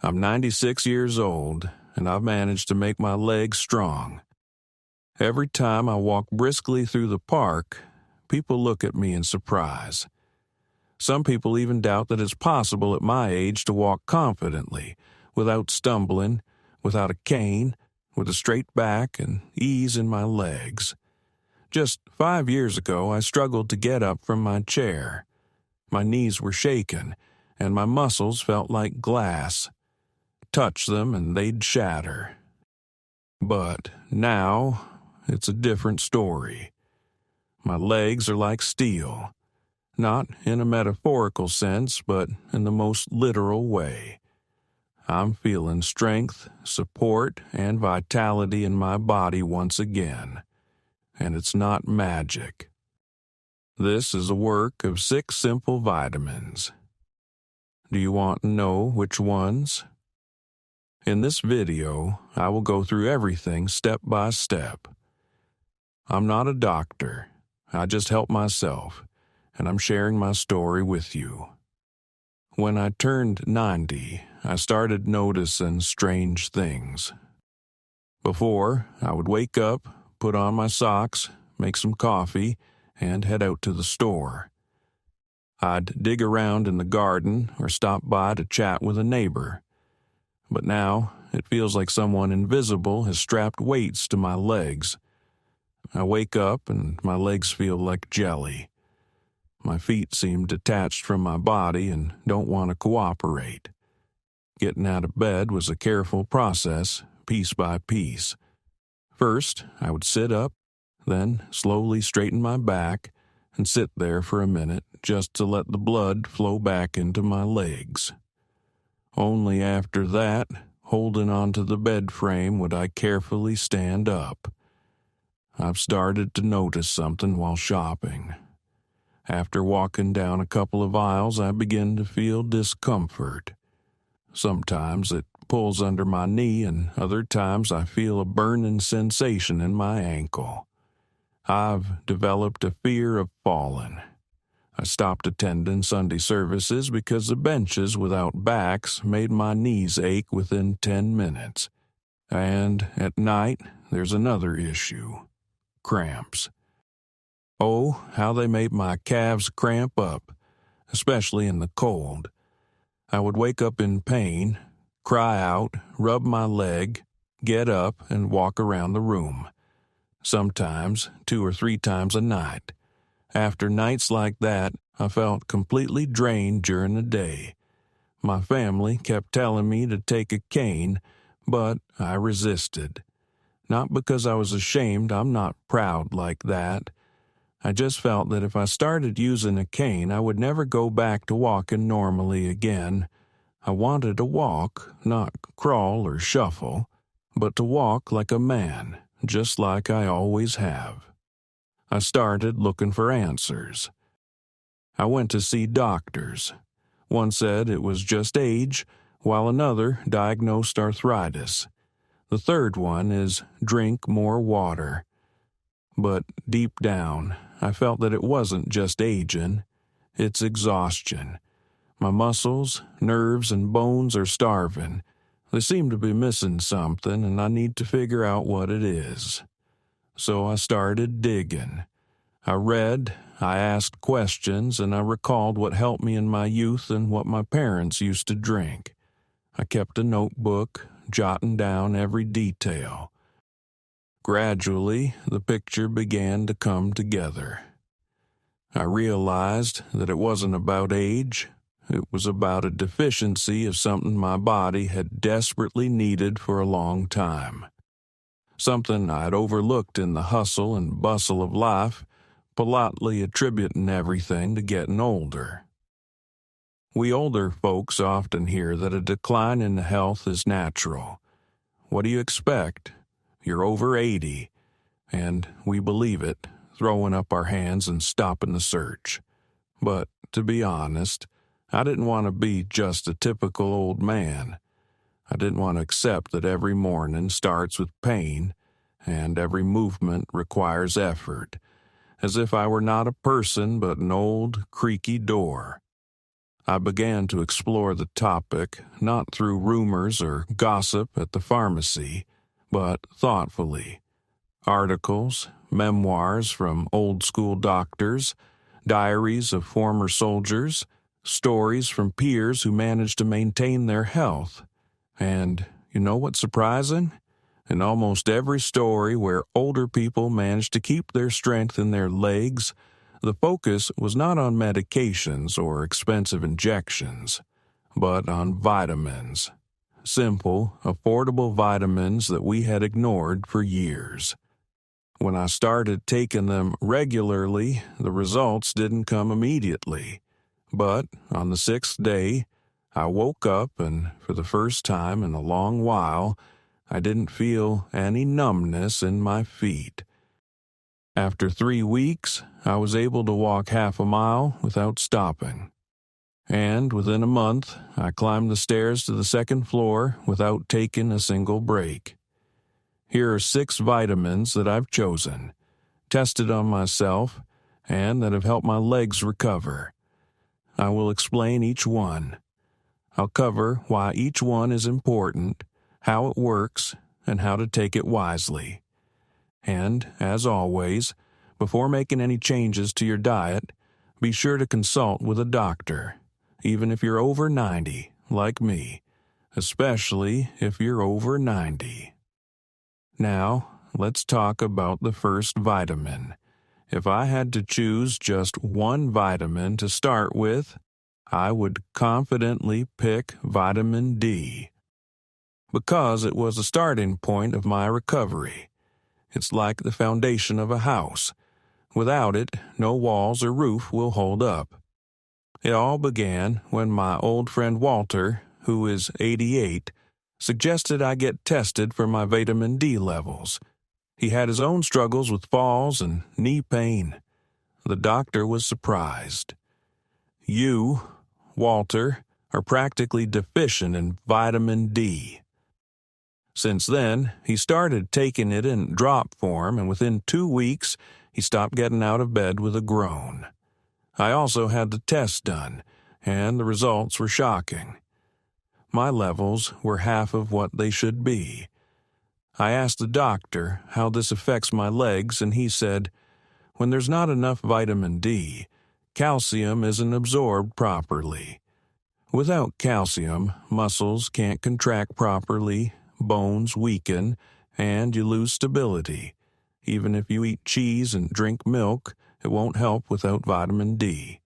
I'm 96 years old, and I've managed to make my legs strong. Every time I walk briskly through the park, people look at me in surprise. Some people even doubt that it's possible at my age to walk confidently, without stumbling, without a cane, with a straight back and ease in my legs. Just 5 years ago, I struggled to get up from my chair. My knees were shaken, and my muscles felt like glass. Touch them and they'd shatter. But now, it's a different story. My legs are like steel, not in a metaphorical sense, but in the most literal way. I'm feeling strength, support, and vitality in my body once again. And it's not magic. This is a work of 6 simple vitamins. Do you want to know which ones? In this video, I will go through everything step by step. I'm not a doctor. I just help myself, and I'm sharing my story with you. When I turned 90, I started noticing strange things. Before, I would wake up, put on my socks, make some coffee, and head out to the store. I'd dig around in the garden or stop by to chat with a neighbor. But now, it feels like someone invisible has strapped weights to my legs. I wake up and my legs feel like jelly. My feet seem detached from my body and don't want to cooperate. Getting out of bed was a careful process, piece by piece. First, I would sit up, then slowly straighten my back and sit there for a minute just to let the blood flow back into my legs. Only after that, holding onto the bed frame, would I carefully stand up. I've started to notice something while shopping. After walking down a couple of aisles, I begin to feel discomfort. Sometimes it pulls under my knee, and other times I feel a burning sensation in my ankle. I've developed a fear of falling. I stopped attending Sunday services because the benches without backs made my knees ache within 10 minutes. And at night, there's another issue: cramps. Oh, how they made my calves cramp up, especially in the cold. I would wake up in pain, cry out, rub my leg, get up, and walk around the room. Sometimes 2 or 3 times a night. After nights like that, I felt completely drained during the day. My family kept telling me to take a cane, but I resisted. Not because I was ashamed, I'm not proud like that. I just felt that if I started using a cane, I would never go back to walking normally again. I wanted to walk, not crawl or shuffle, but to walk like a man, just like I always have. I started looking for answers. I went to see doctors. One said it was just age, while another diagnosed arthritis. The third one is drink more water. But deep down, I felt that it wasn't just aging, it's exhaustion. My muscles, nerves, and bones are starving. They seem to be missing something, and I need to figure out what it is. So I started digging. I read, I asked questions, and I recalled what helped me in my youth and what my parents used to drink. I kept a notebook, jotting down every detail. Gradually, the picture began to come together. I realized that it wasn't about age. It was about a deficiency of something my body had desperately needed for a long time. Something I'd overlooked in the hustle and bustle of life, politely attributing everything to getting older. We older folks often hear that a decline in health is natural. What do you expect? You're over 80, and we believe it, throwing up our hands and stopping the search. But, to be honest, I didn't want to be just a typical old man. I didn't want to accept that every morning starts with pain, and every movement requires effort, as if I were not a person but an old, creaky door. I began to explore the topic not through rumors or gossip at the pharmacy, but thoughtfully. Articles, memoirs from old-school doctors, diaries of former soldiers, stories from peers who managed to maintain their health. And you know what's surprising? In almost every story where older people managed to keep their strength in their legs, the focus was not on medications or expensive injections, but on vitamins. Simple, affordable vitamins that we had ignored for years. When I started taking them regularly, the results didn't come immediately. But on the 6th day, I woke up and, for the first time in a long while, I didn't feel any numbness in my feet. After 3 weeks, I was able to walk half a mile without stopping. And within a month, I climbed the stairs to the 2nd floor without taking a single break. Here are 6 vitamins that I've chosen, tested on myself, and that have helped my legs recover. I will explain each one. I'll cover why each one is important, how it works, and how to take it wisely. And, as always, before making any changes to your diet, be sure to consult with a doctor, even if you're over 90, like me, especially if you're over 90. Now, let's talk about the first vitamin. If I had to choose just one vitamin to start with, I would confidently pick vitamin D. Because it was the starting point of my recovery. It's like the foundation of a house. Without it, no walls or roof will hold up. It all began when my old friend Walter, who is 88, suggested I get tested for my vitamin D levels. He had his own struggles with falls and knee pain. The doctor was surprised. You, Walter, are practically deficient in vitamin D. Since then, he started taking it in drop form, and within 2 weeks, he stopped getting out of bed with a groan. I also had the test done, and the results were shocking. My levels were half of what they should be. I asked the doctor how this affects my legs, and he said, when there's not enough vitamin D, calcium isn't absorbed properly. Without calcium, muscles can't contract properly, bones weaken, and you lose stability. Even if you eat cheese and drink milk, it won't help without vitamin D.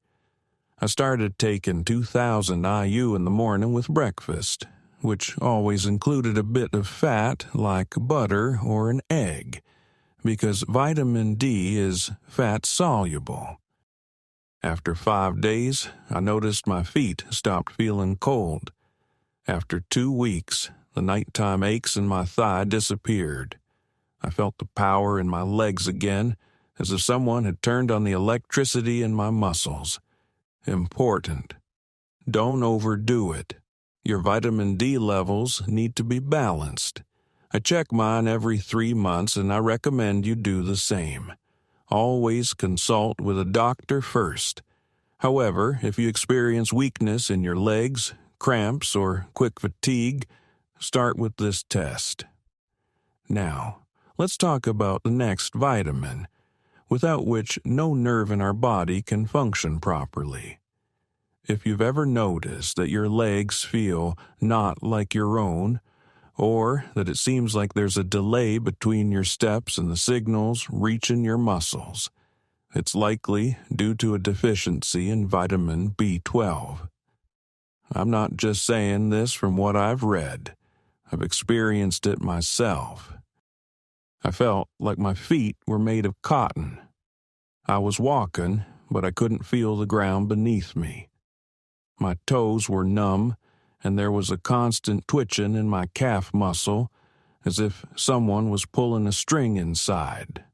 I started taking 2,000 IU in the morning with breakfast, which always included a bit of fat like butter or an egg, because vitamin D is fat-soluble. After 5 days, I noticed my feet stopped feeling cold. After 2 weeks, the nighttime aches in my thigh disappeared. I felt the power in my legs again, as if someone had turned on the electricity in my muscles. Important. Don't overdo it. Your vitamin D levels need to be balanced. I check mine every 3 months, and I recommend you do the same. Always consult with a doctor first. However, if you experience weakness in your legs, cramps, or quick fatigue, start with this test. Now, let's talk about the next vitamin, without which no nerve in our body can function properly. If you've ever noticed that your legs feel not like your own, or that it seems like there's a delay between your steps and the signals reaching your muscles, it's likely due to a deficiency in vitamin B12. I'm not just saying this from what I've read. I've experienced it myself. I felt like my feet were made of cotton. I was walking, but I couldn't feel the ground beneath me. My toes were numb, and there was a constant twitching in my calf muscle, as if someone was pulling a string inside.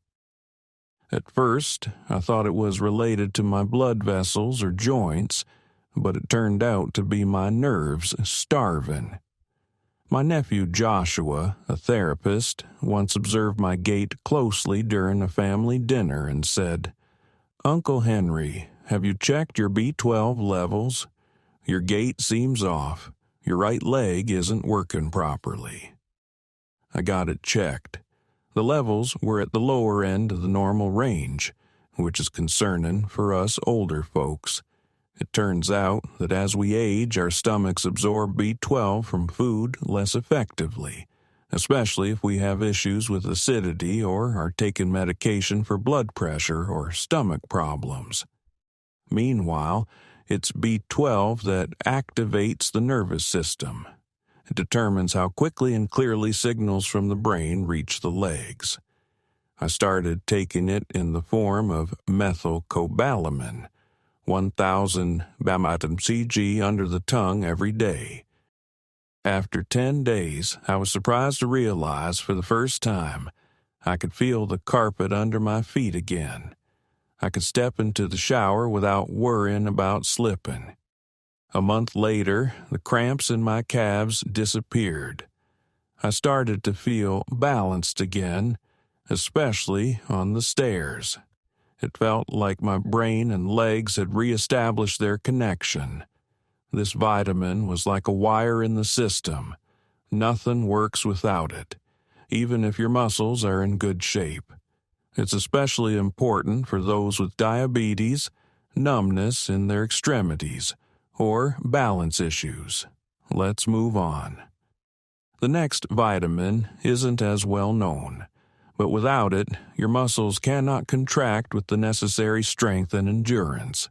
At first, I thought it was related to my blood vessels or joints, but it turned out to be my nerves starving. My nephew Joshua, a therapist, once observed my gait closely during a family dinner and said, "Uncle Henry, have you checked your B12 levels? Your gait seems off. Your right leg isn't working properly. I got it checked. The levels were at the lower end of the normal range, which is concerning for us older folks. It turns out that as we age, our stomachs absorb B12 from food less effectively, especially if we have issues with acidity or are taking medication for blood pressure or stomach problems. Meanwhile, it's B12 that activates the nervous system. It determines how quickly and clearly signals from the brain reach the legs. I started taking it in the form of methylcobalamin, 1,000 mg under the tongue every day. After 10 days, I was surprised to realize for the first time I could feel the carpet under my feet again. I could step into the shower without worrying about slipping. A month later, the cramps in my calves disappeared. I started to feel balanced again, especially on the stairs. It felt like my brain and legs had reestablished their connection. This vitamin was like a wire in the system. Nothing works without it, even if your muscles are in good shape. It's especially important for those with diabetes, numbness in their extremities, or balance issues. Let's move on. The next vitamin isn't as well known, but without it, your muscles cannot contract with the necessary strength and endurance.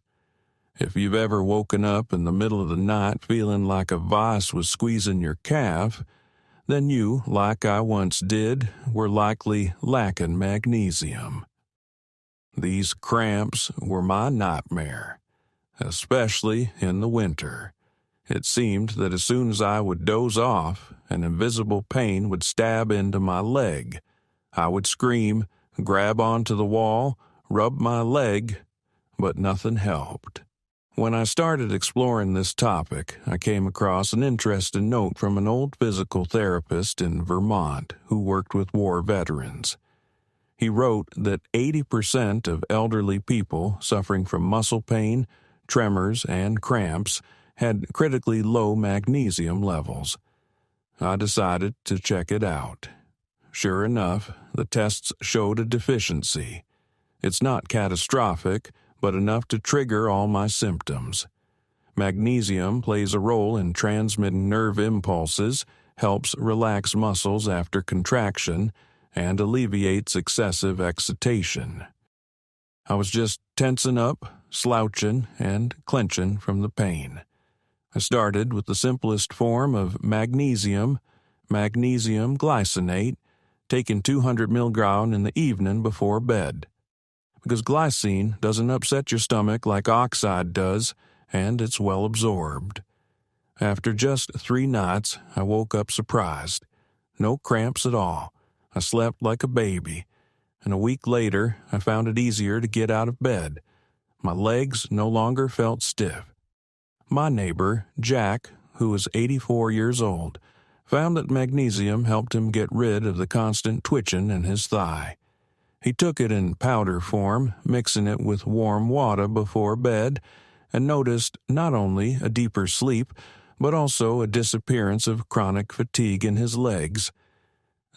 If you've ever woken up in the middle of the night feeling like a vice was squeezing your calf, then you, like I once did, were likely lacking magnesium. These cramps were my nightmare, especially in the winter. It seemed that as soon as I would doze off, an invisible pain would stab into my leg. I would scream, grab onto the wall, rub my leg, but nothing helped. When I started exploring this topic, I came across an interesting note from an old physical therapist in Vermont who worked with war veterans. He wrote that 80% of elderly people suffering from muscle pain, tremors, and cramps had critically low magnesium levels. I decided to check it out. Sure enough, the tests showed a deficiency. It's not catastrophic, but enough to trigger all my symptoms. Magnesium plays a role in transmitting nerve impulses, helps relax muscles after contraction, and alleviates excessive excitation. I was just tensing up, slouching, and clenching from the pain. I started with the simplest form of magnesium glycinate, taking 200 mg in the evening before bed. Because glycine doesn't upset your stomach like oxide does, and it's well absorbed. After just 3 nights, I woke up surprised. No cramps at all. I slept like a baby, and a week later, I found it easier to get out of bed. My legs no longer felt stiff. My neighbor, Jack, who was 84 years old, found that magnesium helped him get rid of the constant twitching in his thigh. He took it in powder form, mixing it with warm water before bed, and noticed not only a deeper sleep, but also a disappearance of chronic fatigue in his legs.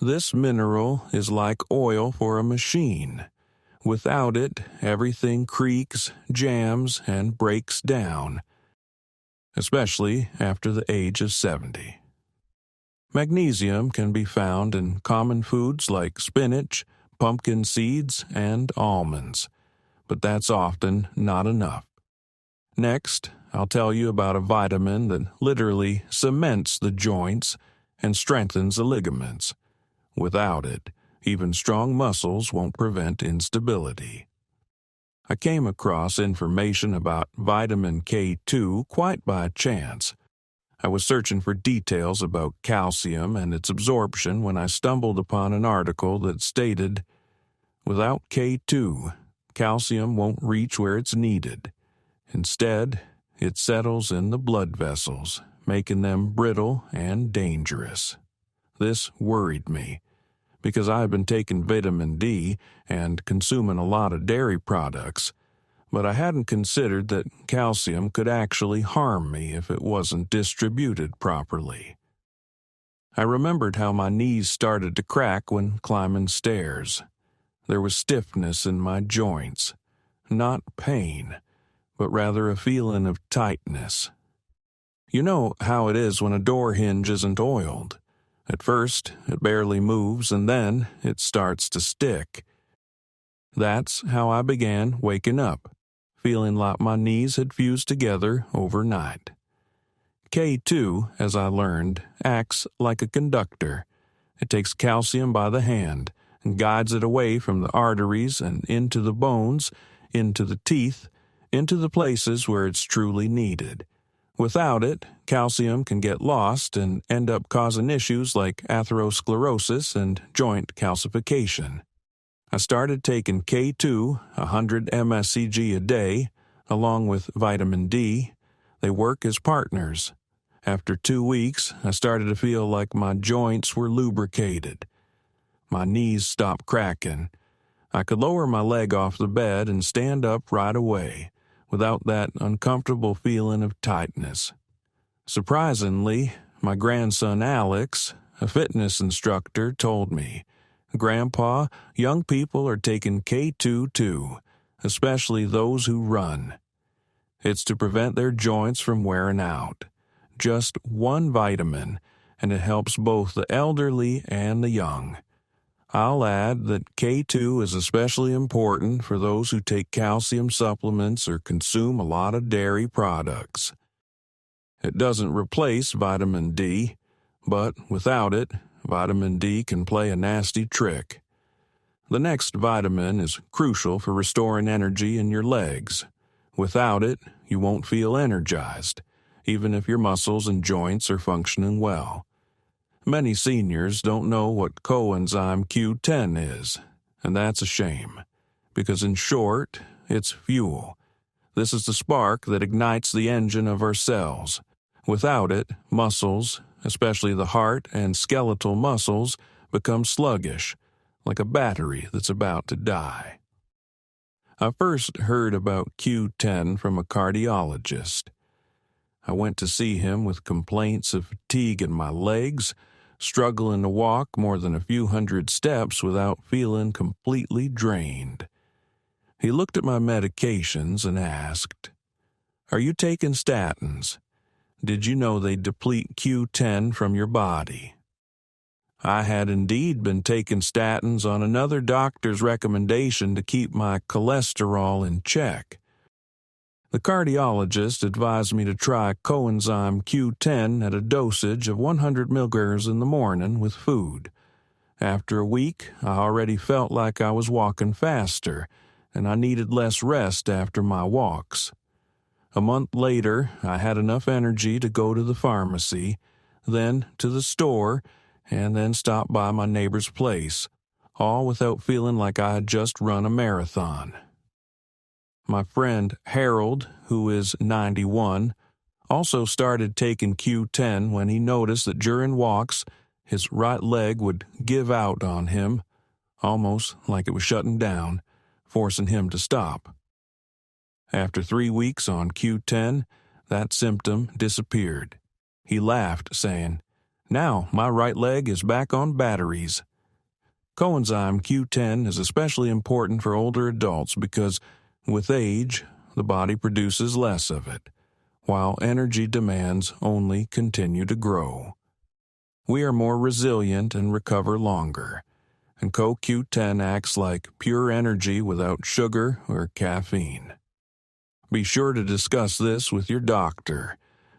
This mineral is like oil for a machine. Without it, everything creaks, jams, and breaks down, especially after the age of 70. Magnesium can be found in common foods like spinach, pumpkin seeds, and almonds, but that's often not enough. Next, I'll tell you about a vitamin that literally cements the joints and strengthens the ligaments. Without it, even strong muscles won't prevent instability. I came across information about vitamin K2 quite by chance. I was searching for details about calcium and its absorption when I stumbled upon an article that stated, "Without K2, calcium won't reach where it's needed. Instead, it settles in the blood vessels, making them brittle and dangerous." This worried me, because I've been taking vitamin D and consuming a lot of dairy products, but I hadn't considered that calcium could actually harm me if it wasn't distributed properly. I remembered how my knees started to crack when climbing stairs. There was stiffness in my joints, not pain, but rather a feeling of tightness. You know how it is when a door hinge isn't oiled. At first, it barely moves, and then it starts to stick. That's how I began waking up, feeling like my knees had fused together overnight. K2, as I learned, acts like a conductor. It takes calcium by the hand and guides it away from the arteries and into the bones, into the teeth, into the places where it's truly needed. Without it, calcium can get lost and end up causing issues like atherosclerosis and joint calcification. I started taking K2, 100 mscg a day, along with vitamin D. They work as partners. After 2 weeks, I started to feel like my joints were lubricated. My knees stopped cracking. I could lower my leg off the bed and stand up right away, without that uncomfortable feeling of tightness. Surprisingly, my grandson Alex, a fitness instructor, told me, "Grandpa, young people are taking K2 too, especially those who run. It's to prevent their joints from wearing out. Just one vitamin, and it helps both the elderly and the young." I'll add that K2 is especially important for those who take calcium supplements or consume a lot of dairy products. It doesn't replace vitamin D, but without it, vitamin D can play a nasty trick. The next vitamin is crucial for restoring energy in your legs. Without it, you won't feel energized, even if your muscles and joints are functioning well. Many seniors don't know what coenzyme Q10 is, and that's a shame, because in short, it's fuel. This is the spark that ignites the engine of our cells. Without it, muscles, especially the heart and skeletal muscles, become sluggish, like a battery that's about to die. I first heard about Q10 from a cardiologist. I went to see him with complaints of fatigue in my legs, struggling to walk more than a few hundred steps without feeling completely drained. He looked at my medications and asked, "Are you taking statins? Did you know they deplete Q10 from your body?" I had indeed been taking statins on another doctor's recommendation to keep my cholesterol in check. The cardiologist advised me to try coenzyme Q10 at a dosage of 100 milligrams in the morning with food. After a week, I already felt like I was walking faster, and I needed less rest after my walks. A month later, I had enough energy to go to the pharmacy, then to the store, and then stop by my neighbor's place, all without feeling like I had just run a marathon. My friend Harold, who is 91, also started taking Q10 when he noticed that during walks, his right leg would give out on him, almost like it was shutting down, forcing him to stop. After 3 weeks on Q10, that symptom disappeared. He laughed, saying, "Now my right leg is back on batteries." Coenzyme Q10 is especially important for older adults because, with age, the body produces less of it, while energy demands only continue to grow. We are more resilient and recover longer, and CoQ10 acts like pure energy without sugar or caffeine. Be sure to discuss this with your doctor,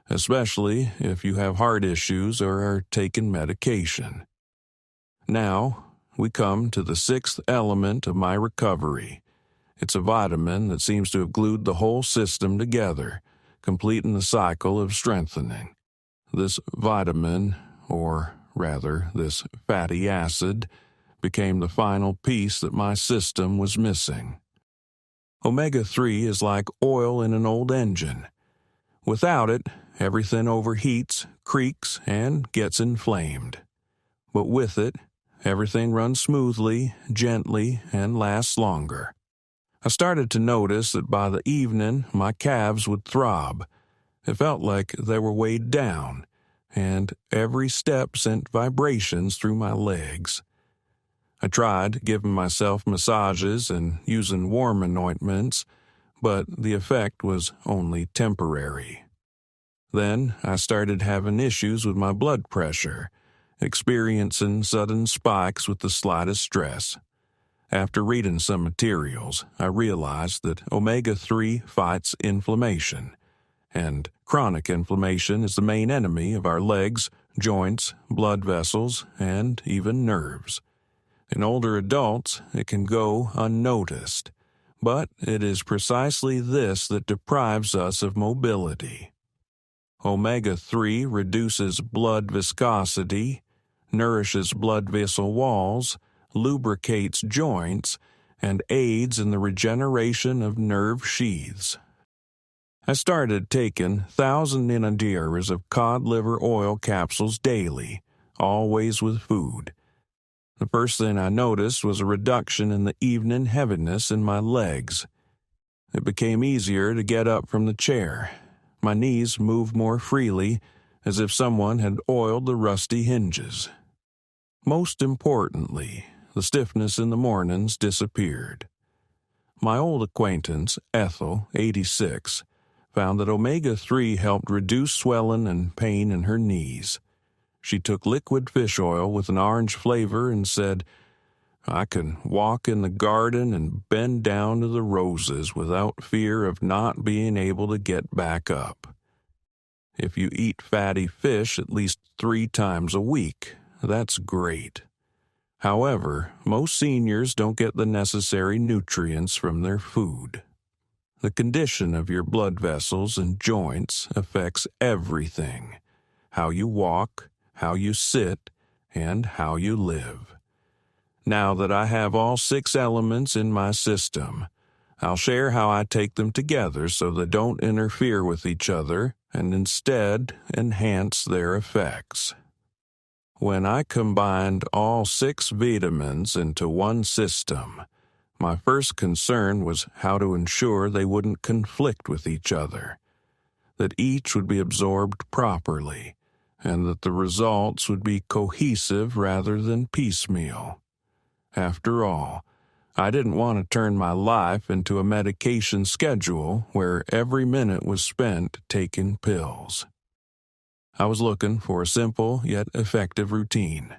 especially if you have heart issues or are taking medication. Now, we come to the sixth element of my recovery. It's a vitamin that seems to have glued the whole system together, completing the cycle of strengthening. This vitamin, or rather this fatty acid, became the final piece that my system was missing. Omega-3 is like oil in an old engine. Without it, everything overheats, creaks, and gets inflamed. But with it, everything runs smoothly, gently, and lasts longer. I started to notice that by the evening my calves would throb. It felt like they were weighed down, and every step sent vibrations through my legs. I tried giving myself massages and using warming ointments, but the effect was only temporary. Then I started having issues with my blood pressure, experiencing sudden spikes with the slightest stress. After reading some materials, I realized that omega-3 fights inflammation, and chronic inflammation is the main enemy of our legs, joints, blood vessels, and even nerves. In older adults, it can go unnoticed, but it is precisely this that deprives us of mobility. Omega-3 reduces blood viscosity, nourishes blood vessel walls, lubricates joints, and aids in the regeneration of nerve sheaths. I started taking 1,000 nanodiaries of cod liver oil capsules daily, always with food. The first thing I noticed was a reduction in the evening heaviness in my legs. It became easier to get up from the chair. My knees moved more freely, as if someone had oiled the rusty hinges. Most importantly, the stiffness in the mornings disappeared. My old acquaintance, Ethel, 86, found that omega-3 helped reduce swelling and pain in her knees. She took liquid fish oil with an orange flavor and said, "I can walk in the garden and bend down to the roses without fear of not being able to get back up." If you eat fatty fish at least 3 times a week, that's great. However, most seniors don't get the necessary nutrients from their food. The condition of your blood vessels and joints affects everything: how you walk, how you sit, and how you live. Now that I have all 6 elements in my system, I'll share how I take them together so they don't interfere with each other and instead enhance their effects. When I combined all 6 vitamins into one system, my first concern was how to ensure they wouldn't conflict with each other, that each would be absorbed properly, and that the results would be cohesive rather than piecemeal. After all, I didn't want to turn my life into a medication schedule where every minute was spent taking pills. I was looking for a simple yet effective routine.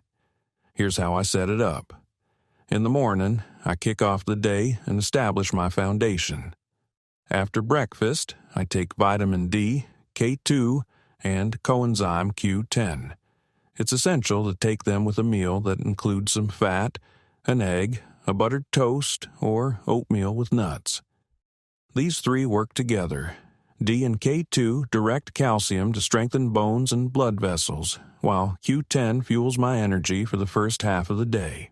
Here's how I set it up. In the morning, I kick off the day and establish my foundation. After breakfast, I take vitamin D, K2, and coenzyme Q10. It's essential to take them with a meal that includes some fat, an egg, a buttered toast, or oatmeal with nuts. These 3 work together. D and K2 direct calcium to strengthen bones and blood vessels, while Q10 fuels my energy for the first half of the day.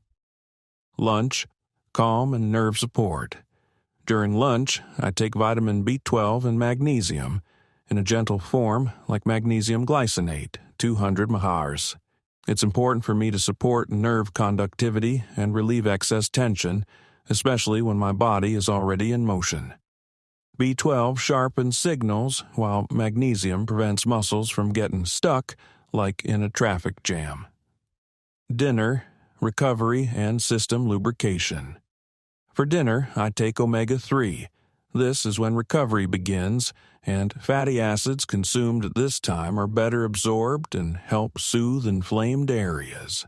Lunch, calm and nerve support. During lunch, I take vitamin B12 and magnesium in a gentle form like magnesium glycinate, 200 mHz. It's important for me to support nerve conductivity and relieve excess tension, especially when my body is already in motion. B12 sharpens signals, while magnesium prevents muscles from getting stuck, like in a traffic jam. Dinner, recovery, and system lubrication. For dinner, I take omega-3. This is when recovery begins, and fatty acids consumed at this time are better absorbed and help soothe inflamed areas.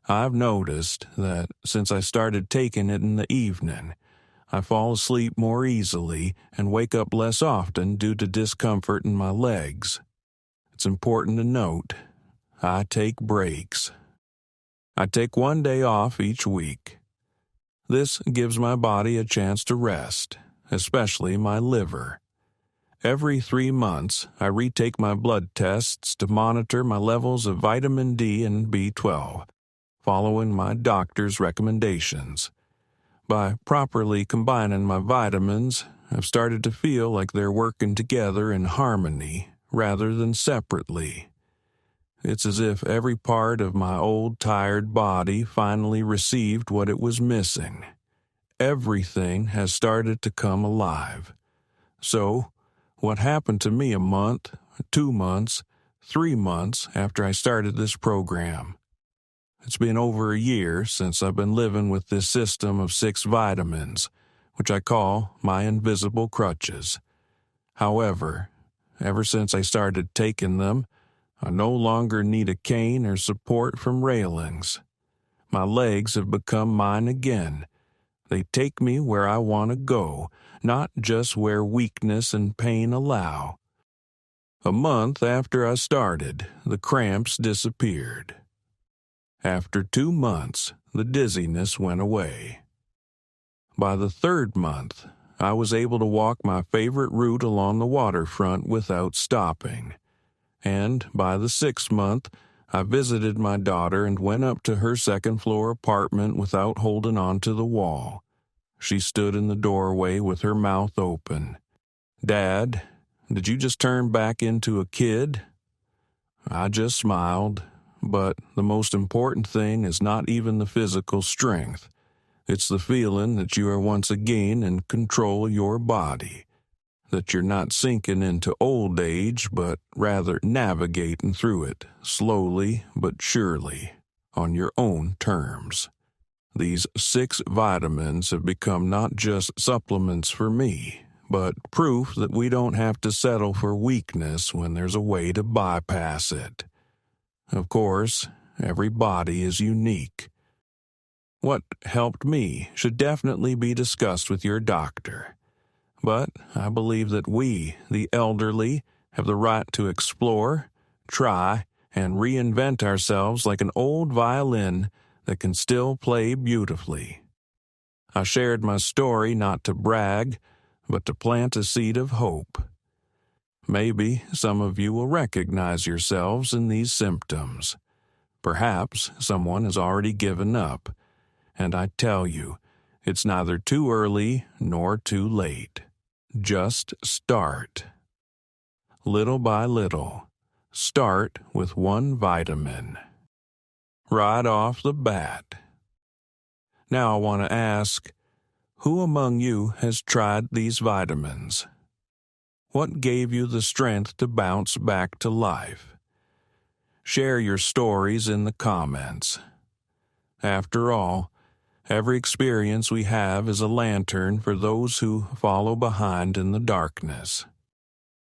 I've noticed that since I started taking it in the evening, I fall asleep more easily and wake up less often due to discomfort in my legs. It's important to note, I take breaks. I take 1 day off each week. This gives my body a chance to rest, especially my liver. Every 3 months, I retake my blood tests to monitor my levels of vitamin D and B12, following my doctor's recommendations. By properly combining my vitamins, I've started to feel like they're working together in harmony rather than separately. It's as if every part of my old tired body finally received what it was missing: everything has started to come alive. So, what happened to me a month, 2 months, 3 months after I started this program? It's been over a year since I've been living with this system of 6 vitamins, which I call my invisible crutches. However, ever since I started taking them, I no longer need a cane or support from railings. My legs have become mine again. They take me where I want to go, not just where weakness and pain allow. A month after I started, the cramps disappeared. After 2 months, the dizziness went away. By the 3rd month, I was able to walk my favorite route along the waterfront without stopping. And by the 6th month, I visited my daughter and went up to her 2nd-floor apartment without holding on to the wall. She stood in the doorway with her mouth open. "Dad, did you just turn back into a kid?" I just smiled, but the most important thing is not even the physical strength. It's the feeling that you are once again in control of your body, that you're not sinking into old age, but rather navigating through it, slowly but surely, on your own terms. These 6 vitamins have become not just supplements for me, but proof that we don't have to settle for weakness when there's a way to bypass it. Of course, every body is unique. What helped me should definitely be discussed with your doctor. But I believe that we, the elderly, have the right to explore, try, and reinvent ourselves like an old violin that can still play beautifully. I shared my story not to brag, but to plant a seed of hope. Maybe some of you will recognize yourselves in these symptoms. Perhaps someone has already given up, and I tell you, it's neither too early nor too late. Just start. Little by little, start with 1 vitamin. Right off the bat. Now I want to ask, who among you has tried these vitamins? What gave you the strength to bounce back to life? Share your stories in the comments. After all, every experience we have is a lantern for those who follow behind in the darkness.